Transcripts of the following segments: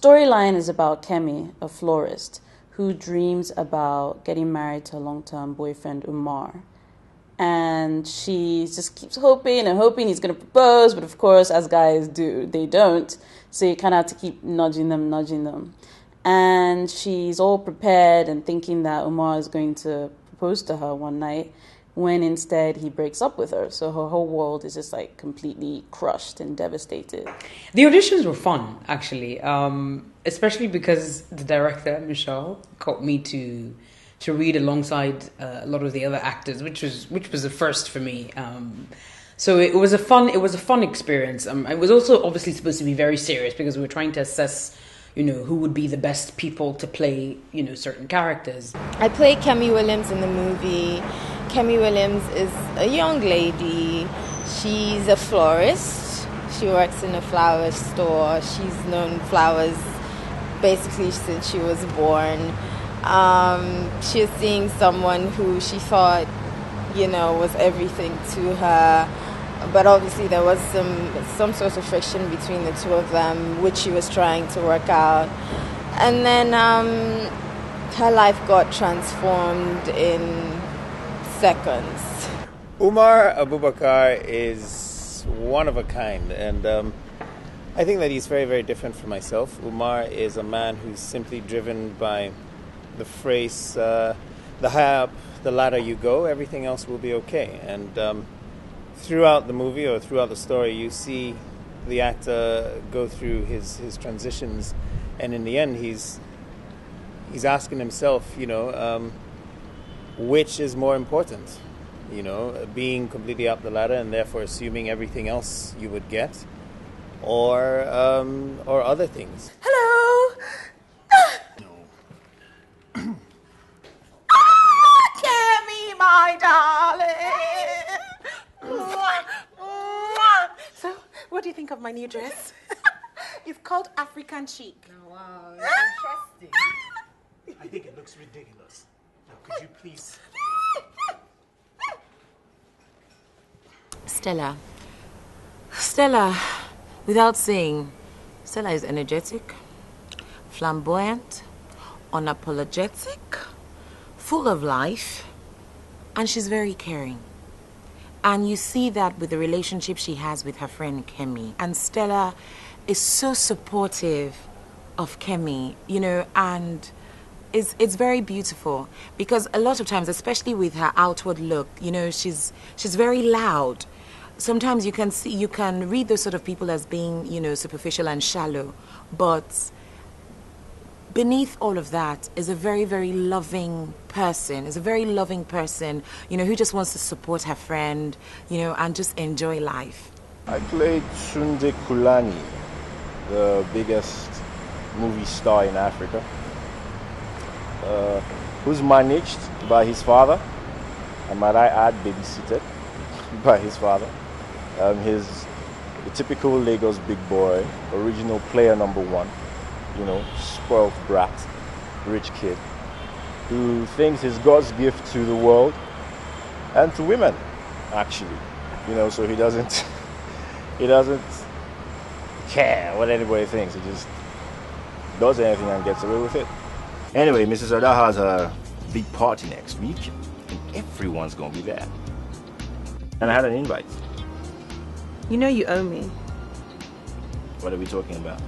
storyline is about Kemi, a florist, who dreams about getting married to a long-term boyfriend, Umar. And she just keeps hoping and hoping he's going to propose, but of course, as guys do, they don't. So you kind of have to keep nudging them. And she's all prepared and thinking that Umar is going to propose to her one night, when instead he breaks up with her. So her whole world is just like completely crushed and devastated. The auditions were fun, actually, especially because the director, Michelle, got me to read alongside a lot of the other actors, which was a first for me. So it was a fun experience. It was also obviously supposed to be very serious because we were trying to assess, who would be the best people to play, certain characters. I played Kemi Williams in the movie. Kemi Williams is a young lady. She's a florist. She works in a flower store. She's known flowers basically since she was born. She was seeing someone who she thought, was everything to her. But obviously there was some sort of friction between the two of them, which she was trying to work out. And then her life got transformed in seconds. Umar Abubakar is one of a kind, and I think that he's very, very different from myself. Umar is a man who's simply driven by the phrase, the higher up the ladder you go, everything else will be okay. And throughout the movie or throughout the story, you see the actor go through his transitions, and in the end, he's asking himself, which is more important, being completely up the ladder and therefore assuming everything else you would get, or other things. Hello. Kemi, my darling. So, what do you think of my new dress? It's called African Chic. Oh, wow, it's interesting. I think it looks ridiculous. Now, could you please... Stella, without saying, Stella is energetic, flamboyant, unapologetic, full of life, and she's very caring. And you see that with the relationship she has with her friend Kemi. And Stella is so supportive of Kemi, and it's very beautiful, because a lot of times, especially with her outward look, she's very loud. Sometimes you can read those sort of people as being, superficial and shallow, but beneath all of that is a very, very loving person, who just wants to support her friend, and just enjoy life. I played Tunde Kulani, the biggest movie star in Africa, who's managed by his father, and might I add, babysitted by his father. He's the typical Lagos big boy, original player number one, spoiled brat, rich kid, who thinks he's God's gift to the world and to women, actually. So he doesn't care what anybody thinks. He just does anything and gets away with it. Anyway, Mrs. Oda has a big party next week, and everyone's gonna be there. And I had an invite. You owe me. What are we talking about?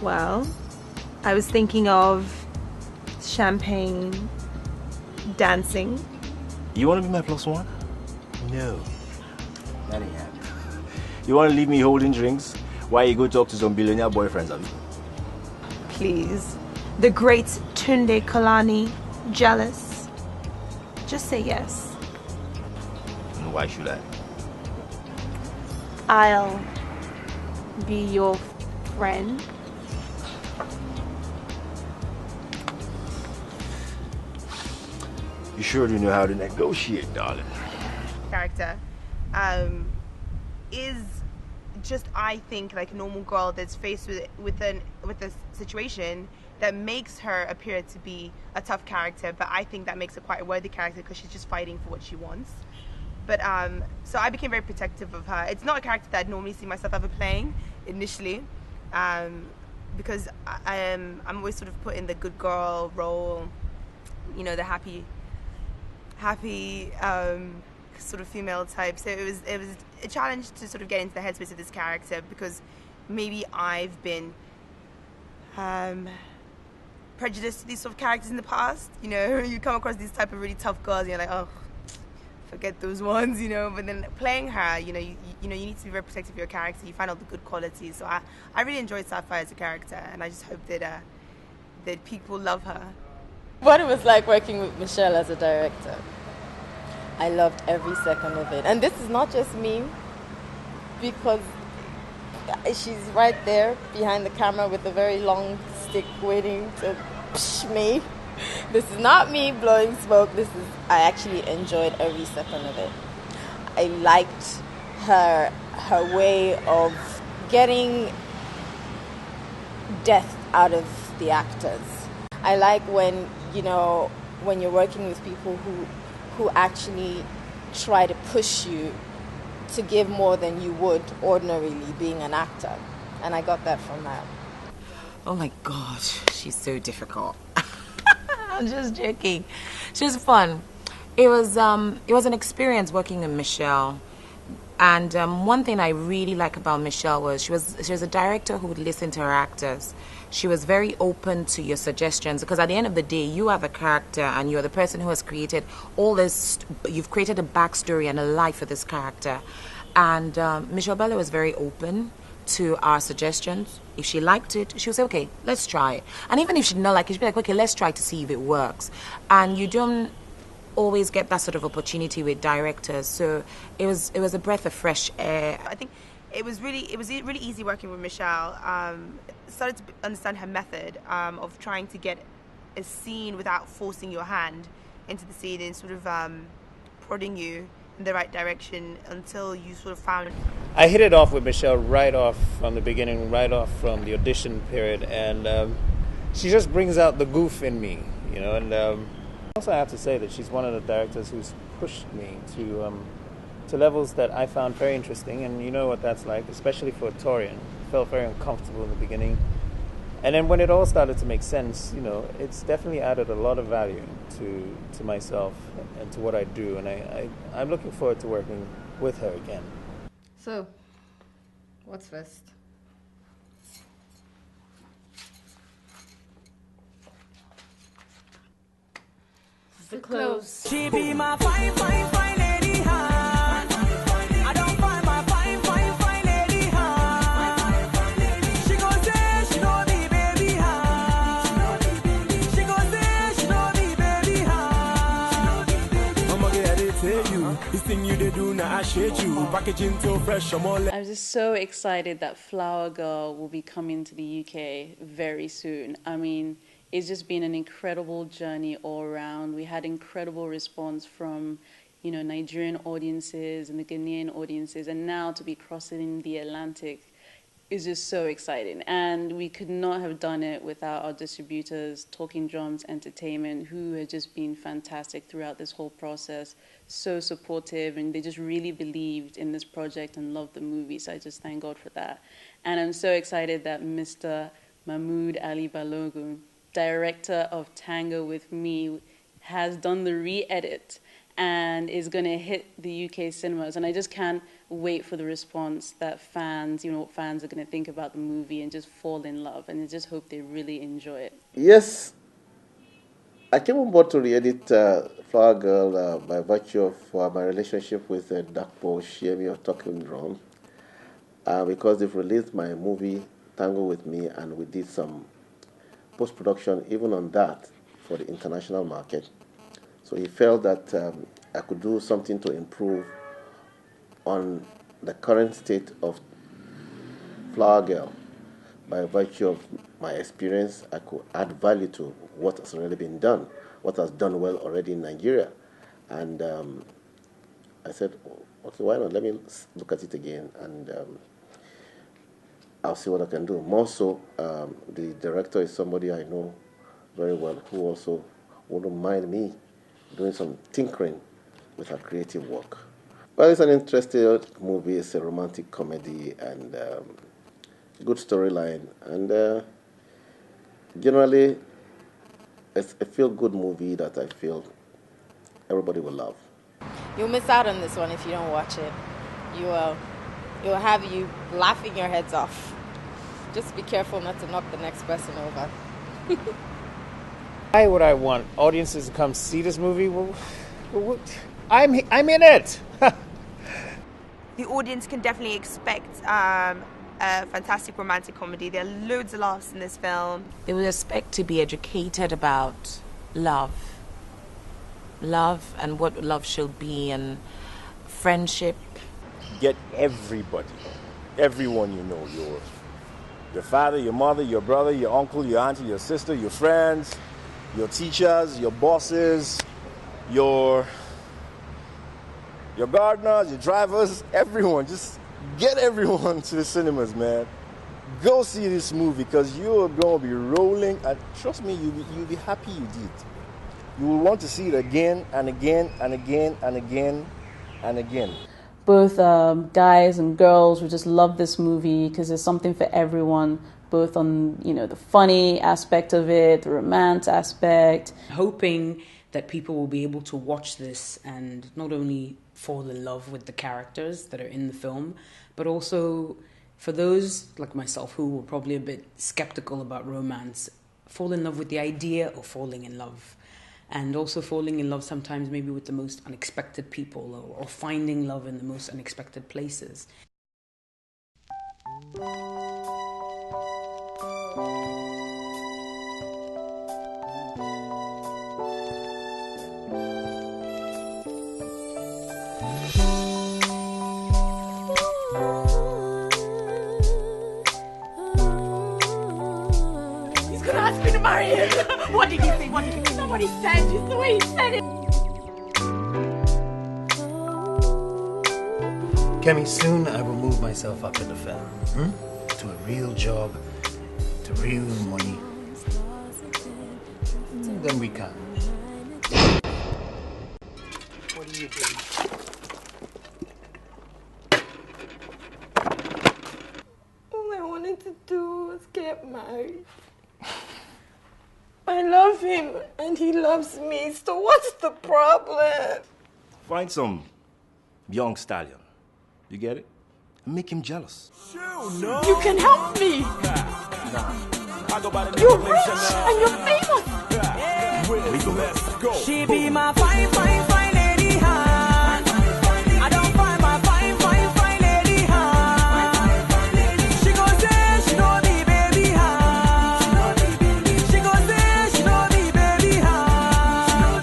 Well, I was thinking of champagne, dancing. You want to be my plus one? No. That ain't happening. You want to leave me holding drinks while you go talk to some billionaire boyfriends, have you? Please. The great Tunde Kalani, jealous. Just say yes. And why should I? I'll be your friend. You sure do know how to negotiate, darling. Character is just, I think, like a normal girl that's faced with a situation that makes her appear to be a tough character, but I think that makes her quite a worthy character because she's just fighting for what she wants. But so I became very protective of her. It's not a character that I'd normally see myself ever playing initially, because I'm always sort of put in the good girl role, you know, the happy sort of female type. So it was a challenge to sort of get into the headspace of this character, because maybe I've been prejudiced to these sort of characters in the past. You know, you come across these type of really tough girls and you're like, oh, forget those ones, you know. But then playing her, you know, you need to be very protective of your character. You find out the good qualities. So I really enjoyed Sapphire as a character, and I just hope that that people love her. What it was like working with Michelle as a director. I loved every second of it. And this is not just me, because she's right there behind the camera with a very long stick waiting to psh me. This is not me blowing smoke. I actually enjoyed every second of it. I liked her way of getting death out of the actors. I like when, you know, when you're working with people who actually try to push you to give more than you would ordinarily being an actor. And I got that from her. Oh my God, she's so difficult. I'm just joking. She was fun. It was an experience working with Michelle. And one thing I really like about Michelle was she was a director who would listen to her actors. She was very open to your suggestions, because at the end of the day, you are the character and you're the person who has created all this. You've created a backstory and a life for this character. And Michelle Bella was very open to our suggestions. If she liked it, she would say, okay, let's try it. And even if she did not like it, she'd be like, okay, let's try to see if it works. And you don't always get that sort of opportunity with directors. So it was a breath of fresh air. I think it was really easy working with Michelle. Started to understand her method of trying to get a scene without forcing your hand into the scene and sort of prodding you in the right direction until you sort of found it. I hit it off with Michelle right off from the beginning, right off from the audition period, and she just brings out the goof in me, you know. And also I have to say that she's one of the directors who's pushed me to levels that I found very interesting, and you know what that's like, especially for a Torian. I felt very uncomfortable in the beginning. And then when it all started to make sense, you know, it's definitely added a lot of value to myself and to what I do. And I'm looking forward to working with her again. So, what's first? The clothes. She be my fine, fine, fine lady, huh? I don't find my fine, fine, fine lady, huh? She gon' say she know me, baby, huh? She gon' say she know me, baby, huh? I'ma get it to you. This thing you did do, now I shade you. Packaging so fresh, I'm all. I'm just so excited that Flower Girl will be coming to the UK very soon. I mean, it's just been an incredible journey all around. We had incredible response from, you know, Nigerian audiences and the Ghanaian audiences, and now to be crossing the Atlantic is just so exciting. And we could not have done it without our distributors, Talking Drums Entertainment, who have just been fantastic throughout this whole process, so supportive, and they just really believed in this project and loved the movie, so I just thank God for that. And I'm so excited that Mr. Mahmood Ali Balogun, director of Tango with Me, has done the re-edit and is going to hit the UK cinemas. And I just can't wait for the response that fans, you know, what fans are going to think about the movie and just fall in love. And I just hope they really enjoy it. Yes, I came on board to re-edit Flower Girl by virtue of my relationship with Dakpo Shiemi of Talking Drum, because they've released my movie Tango with Me, and we did some post-production even on that for the international market. So he felt that I could do something to improve on the current state of Flower Girl. By virtue of my experience, I could add value to what has already been done, what has done well already in Nigeria. And I said, okay, why not? Let me look at it again, and I'll see what I can do. More so, the director is somebody I know very well, who also wouldn't mind me doing some tinkering with her creative work. Well, it's an interesting movie. It's a romantic comedy and good storyline. And generally, it's a feel-good movie that I feel everybody will love. You'll miss out on this one if you don't watch it. You'll have you laughing your heads off. Just be careful not to knock the next person over. Why would I want audiences to come see this movie? I'm in it. The audience can definitely expect a fantastic romantic comedy. There are loads of laughs in this film. They would expect to be educated about love and what love should be, and friendship. Get everybody, everyone you know, your father, your mother, your brother, your uncle, your auntie, your sister, your friends, your teachers, your bosses, your gardeners, your drivers, everyone. Just get everyone to the cinemas, man. Go see this movie because you're going to be rolling, and trust me, you'll be happy you did. You will want to see it again and again and again and again and again. Both guys and girls would just love this movie because there's something for everyone, both on, the funny aspect of it, the romance aspect. Hoping that people will be able to watch this and not only fall in love with the characters that are in the film, but also for those like myself who were probably a bit skeptical about romance, fall in love with the idea of falling in love. And also falling in love sometimes maybe with the most unexpected people, or finding love in the most unexpected places. He's gonna ask me to marry him. What did he say? What did he say? What he said, just the way he said it. Kemi, soon I will move myself up in the firm to a real job, to real money. Then we can. What are you doing? All I wanted to do was get married. I love him and he loves me, so what's the problem? Find some young stallion. You get it? And make him jealous. You can help me. You're rich and you're famous. She be my fine, fine, fine lady, huh? I don't find my fine, fine, fine lady, huh? She gon' say she know me, baby, huh? She gon' say she know me, baby, huh?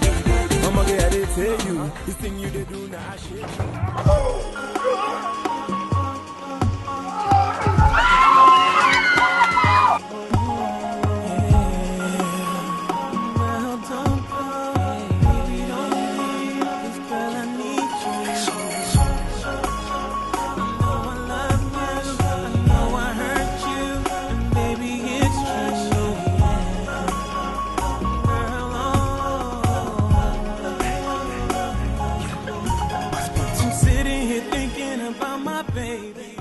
I'ma get it, tell you, this thing you did do now, shit. I'm sitting here thinking about my baby.